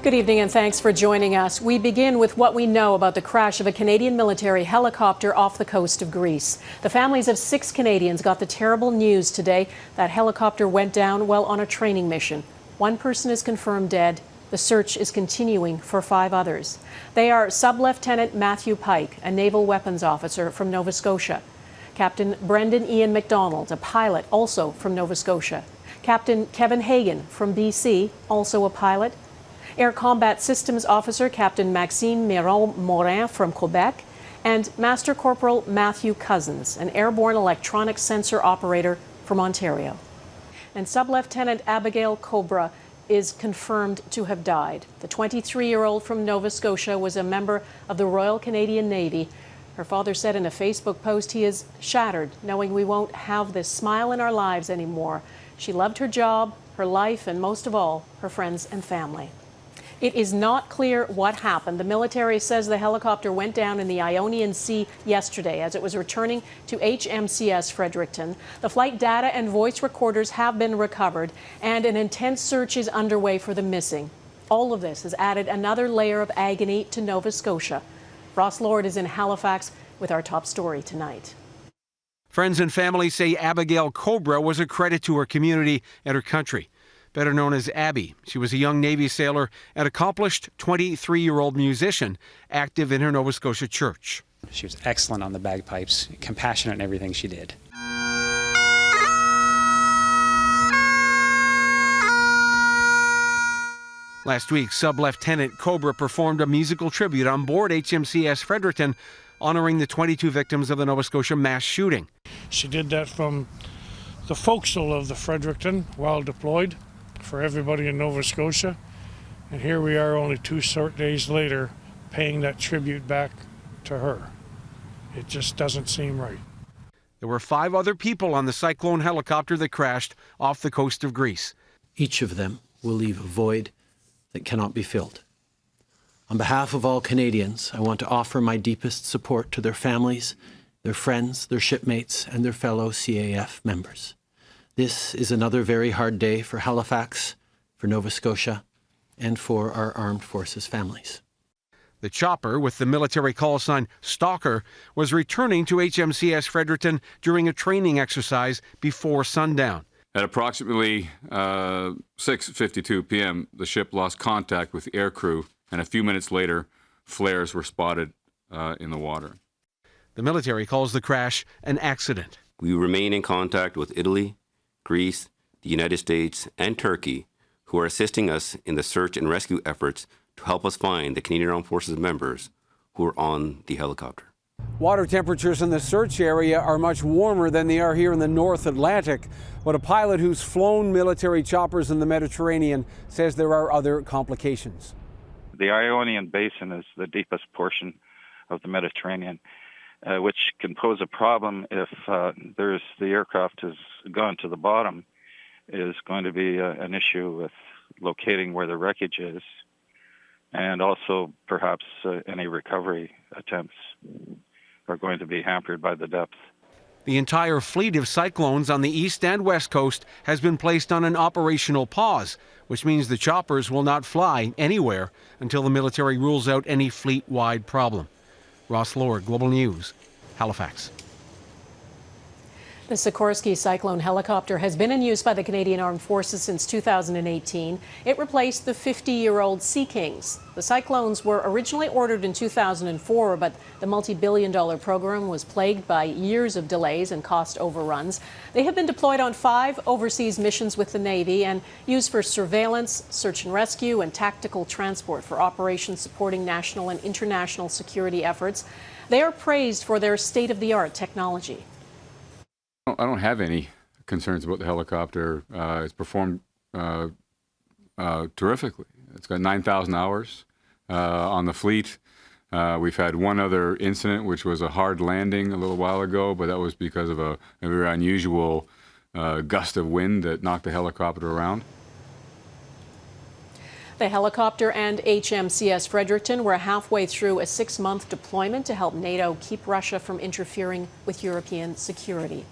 Good evening and thanks for joining us. We begin with what we know about the crash of a Canadian military helicopter off the coast of Greece. The families of 6 Canadians got the terrible news today that helicopter went down while on a training mission. 1 person is confirmed dead. The search is continuing for 5 others. They are Sub-Lieutenant Matthew Pike, a naval weapons officer from Nova Scotia. Captain Brendan Ian MacDonald, a pilot also from Nova Scotia. Captain Kevin Hagan from BC, also a pilot. Air Combat Systems Officer Captain Maxime Miron-Morin from Quebec, and Master Corporal Matthew Cousins, an airborne electronic sensor operator from Ontario. And Sub-Lieutenant Abbigail Cowbrough is confirmed to have died. The 23-year-old from Nova Scotia was a member of the Royal Canadian Navy. Her father said in a Facebook post he is shattered, knowing we won't have this smile in our lives anymore. She loved her job, her life, and most of all, her friends and family. It is not clear what happened. The military says the helicopter went down in the Ionian Sea yesterday as it was returning to HMCS Fredericton. The flight data and voice recorders have been recovered, and an intense search is underway for the missing. All of this has added another layer of agony to Nova Scotia. Ross Lord is in Halifax with our top story tonight. Friends and family say Abbigail Cowbrough was a credit to her community and her country. Better known as Abby, she was a young Navy sailor and accomplished 23-year-old musician active in her Nova Scotia church. She was excellent on the bagpipes, compassionate in everything she did. Last week, Sub-Lieutenant Cowbrough performed a musical tribute on board HMCS Fredericton, honoring the 22 victims of the Nova Scotia mass shooting. She did that from the forecastle of the Fredericton while deployed for everybody in Nova Scotia. And here we are only 2 short days later paying that tribute back to her. It just doesn't seem right. There were 5 other people on the Cyclone helicopter that crashed off the coast of Greece. Each of them will leave a void that cannot be filled. On behalf of all Canadians, I want to offer my deepest support to their families, their friends, their shipmates, and their fellow CAF members. This is another very hard day for Halifax, for Nova Scotia, and for our armed forces families. The chopper, with the military call sign Stalker, was returning to HMCS Fredericton during a training exercise before sundown. At approximately 6:52 p.m., the ship lost contact with the air crew, and a few minutes later, flares were spotted in the water. The military calls the crash an accident. We remain in contact with Italy, Greece, the United States, and Turkey, who are assisting us in the search and rescue efforts to help us find the Canadian Armed Forces members who are on the helicopter. Water temperatures in the search area are much warmer than they are here in the North Atlantic, but a pilot who's flown military choppers in the Mediterranean says there are other complications. The Ionian Basin is the deepest portion of the Mediterranean, which can pose a problem if the aircraft has gone to the bottom, is going to be an issue with locating where the wreckage is, and also perhaps any recovery attempts are going to be hampered by the depth. The entire fleet of cyclones on the east and west coast has been placed on an operational pause, which means the choppers will not fly anywhere until the military rules out any fleet-wide problem. Ross Lord, Global News, Halifax. The Sikorsky Cyclone helicopter has been in use by the Canadian Armed Forces since 2018. It replaced the 50-year-old Sea Kings. The Cyclones were originally ordered in 2004, but the multi-billion-dollar program was plagued by years of delays and cost overruns. They have been deployed on 5 overseas missions with the Navy and used for surveillance, search and rescue, and tactical transport for operations supporting national and international security efforts. They are praised for their state-of-the-art technology. I don't have any concerns about the helicopter. It's performed terrifically. It's got 9,000 hours on the fleet. We've had one other incident, which was a hard landing a little while ago, but that was because of a very unusual gust of wind that knocked the helicopter around. The helicopter and HMCS Fredericton were halfway through a 6-month deployment to help NATO keep Russia from interfering with European security.